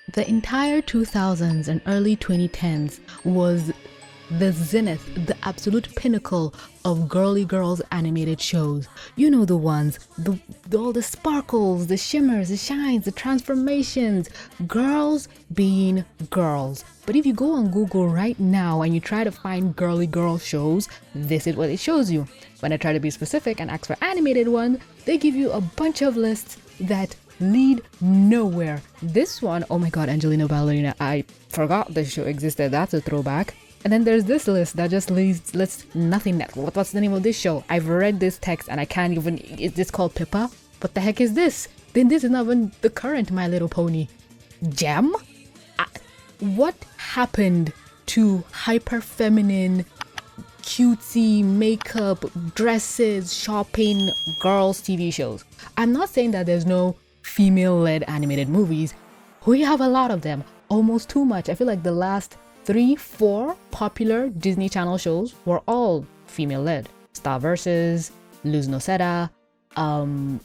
The entire 2000s and early 2010s was the zenith, the absolute pinnacle of girly girls animated shows. You know the ones, all the sparkles, the shimmers, the shines, the transformations, girls being girls. But if you go on Google right now and you try to find girly girl shows, this is what it shows you. When I try to be specific and ask for animated ones, they give you a bunch of lists that lead nowhere. This one, oh my god, Angelina Ballerina, I forgot the show existed. That's a throwback. And then there's this list that just lists nothing. What's the name of this show? I've read this text and I can't even. Is this called Pippa? What the heck is this? Then this is not even the current My Little Pony. Gem? What happened to hyper feminine, cutesy makeup, dresses, shopping, girls TV shows? I'm not saying that there's no female-led animated movies. We have a lot of them, almost too much. I feel like the last 3-4 popular Disney Channel shows were all female-led. Star vs. Luz No Seda, Anne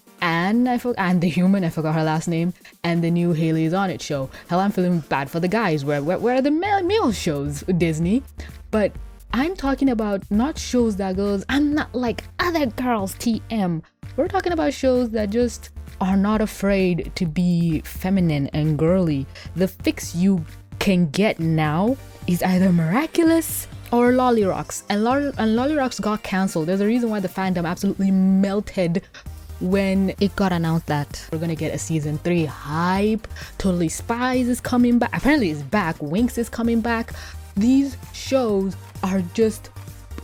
the Human, I forgot her last name, and the new Haley's On It show. Hell, I'm feeling bad for the guys. Where are the male shows, Disney? But I'm talking about not shows that goes, I'm not like other girls, TM. We're talking about shows that just are not afraid to be feminine and girly. The fix you can get now is either Miraculous or Lollyrocks, and Lollyrocks got cancelled. There's a reason why the fandom absolutely melted when it got announced that we're gonna get a season 3. Hype. Totally Spies is coming back. Apparently it's back. Winx is coming back. These shows are just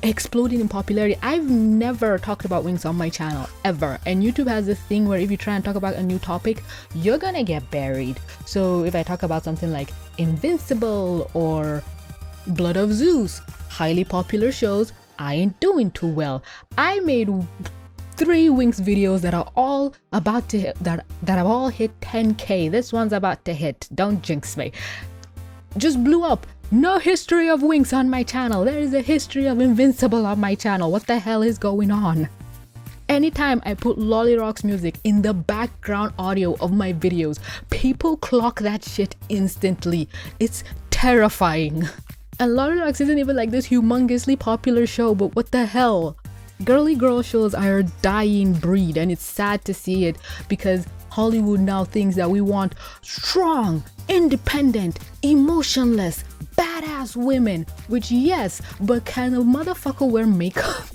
exploding in popularity. I've never talked about Winx on my channel ever, and YouTube has this thing where if you try and talk about a new topic, you're gonna get buried. So if I talk about something like Invincible or Blood of Zeus, highly popular shows, I ain't doing too well. I made 3 Winx videos that are all about to hit, that have all hit 10k. This one's about to hit. Don't jinx me. Just blew up. No history of Winx on my channel. There is a history of Invincible on my channel. What the hell is going on? Anytime I put Lollyrocks music in the background audio of my videos, people clock that shit instantly. It's terrifying. And Lollyrocks isn't even like this humongously popular show, but what the hell? Girly girl shows are a dying breed, and it's sad to see it because Hollywood now thinks that we want strong, independent, emotionless, badass women, which yes, but can a motherfucker wear makeup?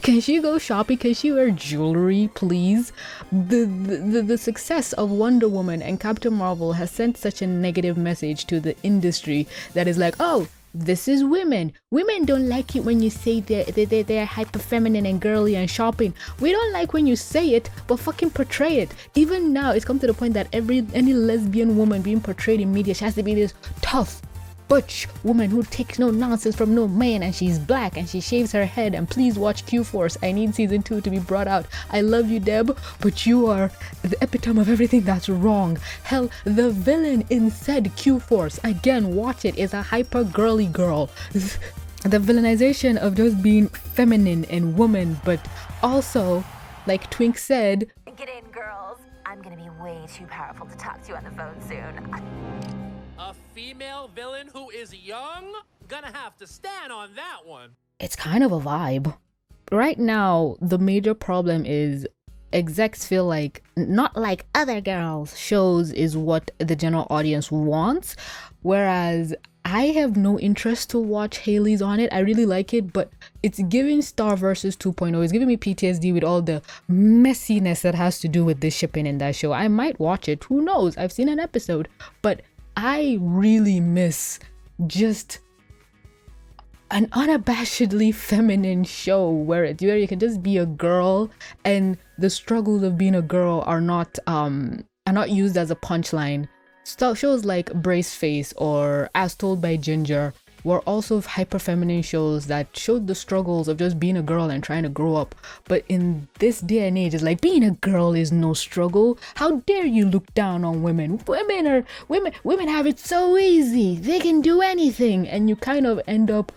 Can she go shopping? Can she wear jewelry, please? The success of Wonder Woman and Captain Marvel has sent such a negative message to the industry that is like, oh, this is women. Women don't like it when you say they're hyper feminine and girly and shopping. We don't like when you say it, but fucking portray it. Even now, it's come to the point that any lesbian woman being portrayed in media, she has to be this tough, butch woman who takes no nonsense from no man, and she's black and she shaves her head. And please watch Q-Force. I need season 2 to be brought out. I love you, Deb, but you are the epitome of everything that's wrong. Hell, the villain in said Q-Force, again, watch it, is a hyper girly girl. The villainization of just being feminine and woman, but also, like Twink said, get in, girls. I'm gonna be way too powerful to talk to you on the phone soon. A female villain who is young? Gonna have to stand on that one. It's kind of a vibe. Right now, the major problem is execs feel like not like other girls shows is what the general audience wants, whereas I have no interest to watch Haley's On It. I really like it, but it's giving Star vs 2.0. It's giving me PTSD with all the messiness that has to do with this shipping in that show. I might watch it, who knows? I've seen an episode, but I really miss just an unabashedly feminine show where you can just be a girl, and the struggles of being a girl are not used as a punchline. Shows like Brace Face or As Told by Ginger were also hyper feminine shows that showed the struggles of just being a girl and trying to grow up. But in this day and age, it's like being a girl is no struggle. How dare you look down on women? Women have it so easy. They can do anything, and you kind of end up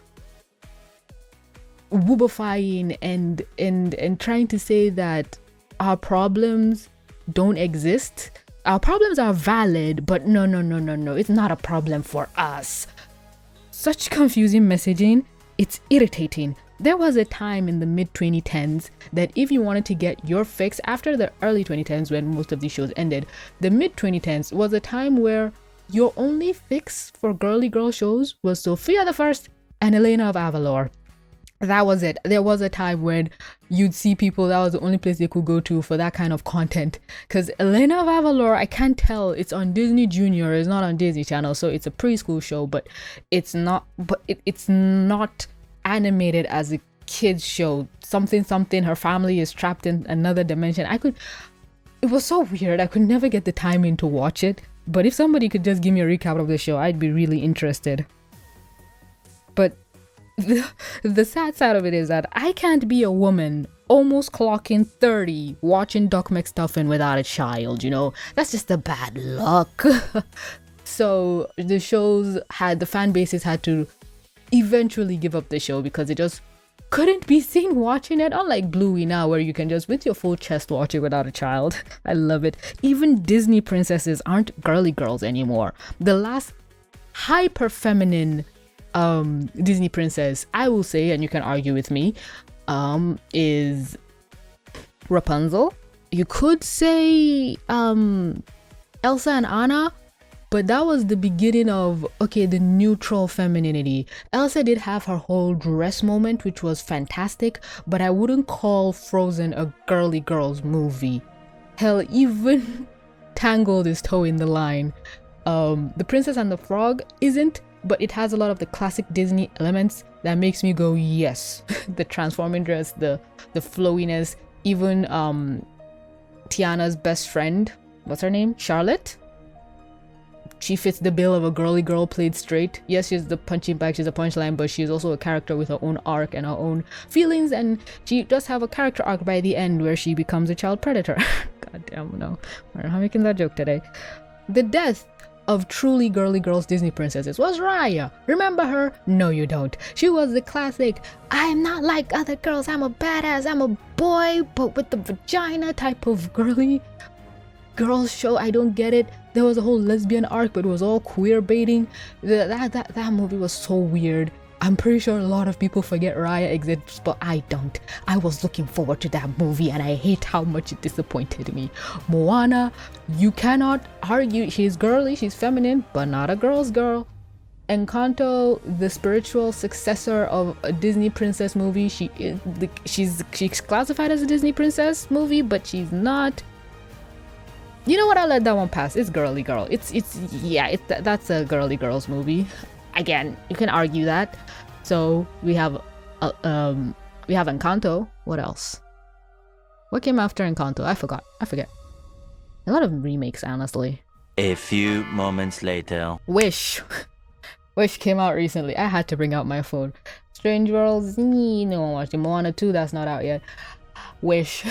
woobifying and trying to say that our problems don't exist. our problems are valid, but no, it's not a problem for us. Such confusing messaging, it's irritating. There was a time in the mid 2010s that if you wanted to get your fix after the early 2010s when most of these shows ended, the mid 2010s was a time where your only fix for girly girl shows was Sophia the First and Elena of Avalor. That was it. There was a time when you'd see people, that was the only place they could go to for that kind of content. Because Elena of Avalor, I can't tell, it's on Disney Junior, it's not on Disney Channel, so it's a preschool show, but it's not animated as a kids show. Something, her family is trapped in another dimension. It was so weird. I could never get the timing to watch it. But if somebody could just give me a recap of the show, I'd be really interested. But the sad side of it is that I can't be a woman almost clocking 30 watching Doc McStuffin without a child, you know? That's just a bad luck. So the fan bases had to eventually give up the show because it just couldn't be seen watching it, unlike Bluey now where you can just with your full chest watch it without a child. I love it. Even Disney princesses aren't girly girls anymore. The last hyper feminine Disney princess, I will say, and you can argue with me, is Rapunzel. You could say Elsa and Anna, but that was the beginning of, the neutral femininity. Elsa did have her whole dress moment, which was fantastic, but I wouldn't call Frozen a girly girls movie. Hell, even Tangled is towing the line. The Princess and the Frog isn't, but it has a lot of the classic Disney elements that makes me go, yes. The transforming dress, the flowiness, even Tiana's best friend, what's her name? Charlotte? She fits the bill of a girly girl played straight. Yes, she's the punching bag, she's a punchline, but she's also a character with her own arc and her own feelings, and she does have a character arc by the end where she becomes a child predator. God damn, no. I'm not making that joke today. The death of truly girly girls Disney princesses was Raya. Remember her? No, you don't. She was the classic, I'm not like other girls, I'm a badass, I'm a boy, but with the vagina type of girly girls show. I don't get it. There was a whole lesbian arc, but it was all queer baiting. That movie was so weird. I'm pretty sure a lot of people forget Raya exists, but I don't. I was looking forward to that movie and I hate how much it disappointed me. Moana, you cannot argue. She's girly, she's feminine, but not a girl's girl. Encanto, the spiritual successor of a Disney princess movie, she's classified as a Disney princess movie, but she's not. You know what? I'll let that one pass. It's girly girl. That's a girly girls movie. Again, you can argue that. So we have Encanto. What else? What came after Encanto? I forget. A lot of remakes, honestly. A few moments later. Wish came out recently. I had to bring out my phone. Strange Worlds, no one watched it. Moana 2, that's not out yet. Wish.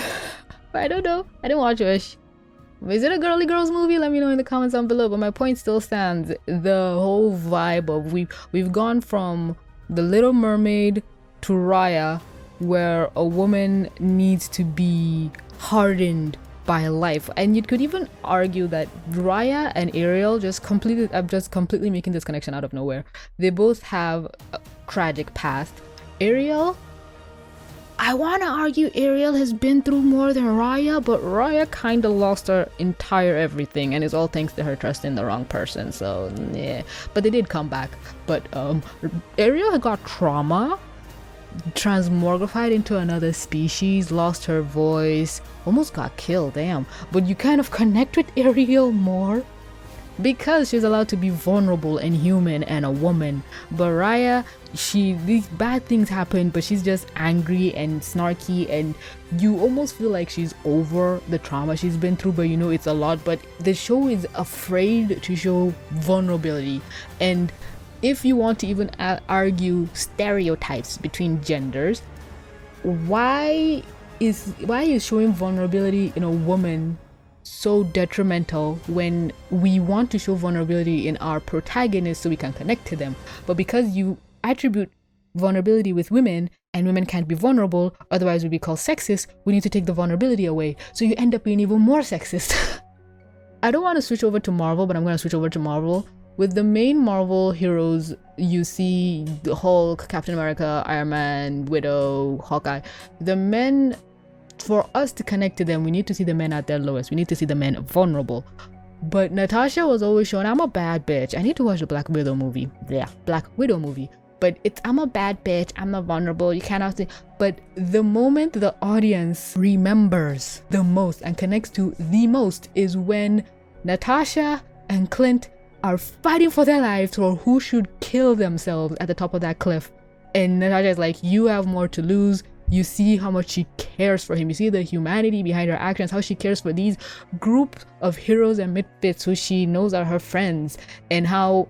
I don't know. I didn't watch Wish. Is it a girly girls movie? Let me know in the comments down below. But my point still stands. The whole vibe of we've gone from The Little Mermaid to Raya, where a woman needs to be hardened by life. And you could even argue that Raya and Ariel I'm just completely making this connection out of nowhere. They both have a tragic past. Ariel, I want to argue Ariel has been through more than Raya, but Raya kind of lost her entire everything, and it's all thanks to her trust in the wrong person, so yeah. But they did come back. But Ariel had got trauma, transmogrified into another species, lost her voice, almost got killed, damn. But you kind of connect with Ariel more because she's allowed to be vulnerable and human and a woman. But Raya, these bad things happen, but she's just angry and snarky, and you almost feel like she's over the trauma she's been through, but you know it's a lot. But the show is afraid to show vulnerability. And if you want to even argue stereotypes between genders, why is showing vulnerability in a woman so detrimental when we want to show vulnerability in our protagonists so we can connect to them? But because you attribute vulnerability with women and women can't be vulnerable, otherwise we'd be called sexist, we need to take the vulnerability away, so you end up being even more sexist. I don't want to switch over to Marvel, but I'm going to switch over to Marvel. With the main Marvel heroes, you see the Hulk, Captain America, Iron Man, Widow, Hawkeye. The men, for us to connect to them, we need to see the men at their lowest. We need to see the men vulnerable. But Natasha was always shown, I'm a bad bitch. I need to watch the Black Widow movie. Yeah, Black Widow movie. But it's, I'm a bad bitch, I'm not vulnerable, you cannot say. But the moment the audience remembers the most and connects to the most is when Natasha and Clint are fighting for their lives or who should kill themselves at the top of that cliff. And Natasha is like, you have more to lose. You see how much she cares for him. You see the humanity behind her actions, how she cares for these group of heroes and misfits who she knows are her friends, and how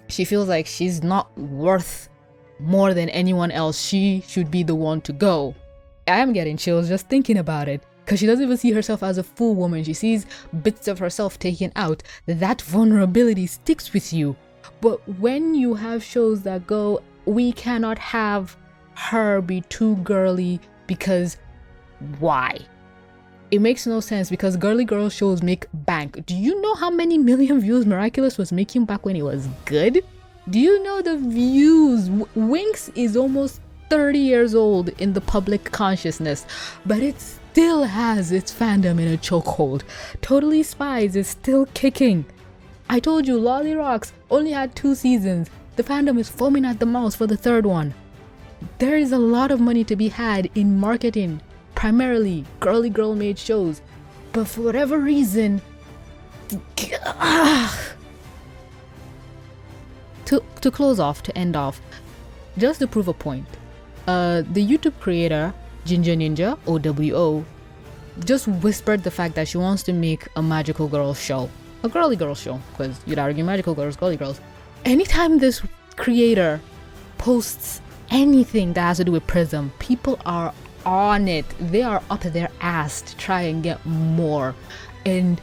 she feels like she's not worth more than anyone else. She should be the one to go. I am getting chills just thinking about it, because she doesn't even see herself as a full woman. She sees bits of herself taken out. That vulnerability sticks with you. But when you have shows that go, we cannot have her be too girly, because why? It makes no sense, because girly girl shows make bank. Do you know how many million views Miraculous was making back when it was good? Do you know the views? Winx is almost 30 years old in the public consciousness, but it still has its fandom in a chokehold. Totally Spies is still kicking. I told you, Lolly Rocks only had 2 seasons. The fandom is foaming at the mouth for the 3rd one. There is a lot of money to be had in marketing primarily girly girl made shows, but for whatever reason, to close off, to end off, just to prove a point, the YouTube creator Ginger Ninja OWO just whispered the fact that she wants to make a magical girl show, a girly girl show, because you'd argue magical girls, girly girls. Anytime this creator posts anything that has to do with Prism, people are on it. They are up their ass to try and get more, and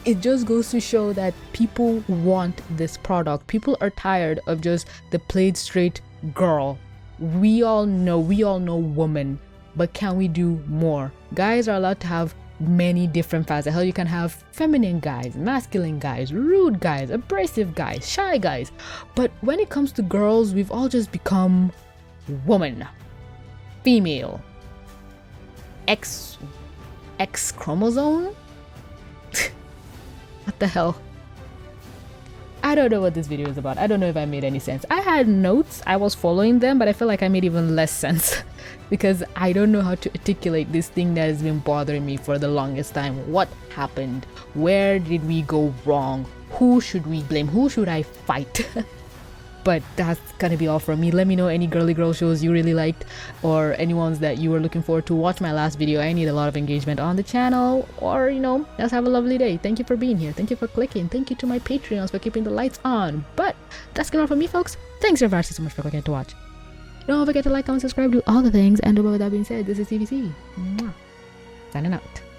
it just goes to show that people want this product. People are tired of just the played straight girl. We all know woman, but can we do more? Guys are allowed to have many different facets. Hell, you can have feminine guys, masculine guys, rude guys, abrasive guys, shy guys. But when it comes to girls, we've all just become woman, female, X chromosome. What the hell? I don't know what this video is about. I don't know if I made any sense. I had notes, I was following them, but I feel like I made even less sense because I don't know how to articulate this thing that has been bothering me for the longest time. What happened? Where did we go wrong? Who should we blame? Who should I fight? But that's gonna be all from me. Let me know any girly girl shows you really liked, or any ones that you were looking forward to. Watch my last video. I need a lot of engagement on the channel, or just have a lovely day. Thank you for being here. Thank you for clicking. Thank you to my Patreons for keeping the lights on. But that's gonna be all from me, folks. Thanks so much for clicking to watch. Don't forget to like, comment, subscribe, do all the things. And with that being said, this is CVC. Mwah. Signing out.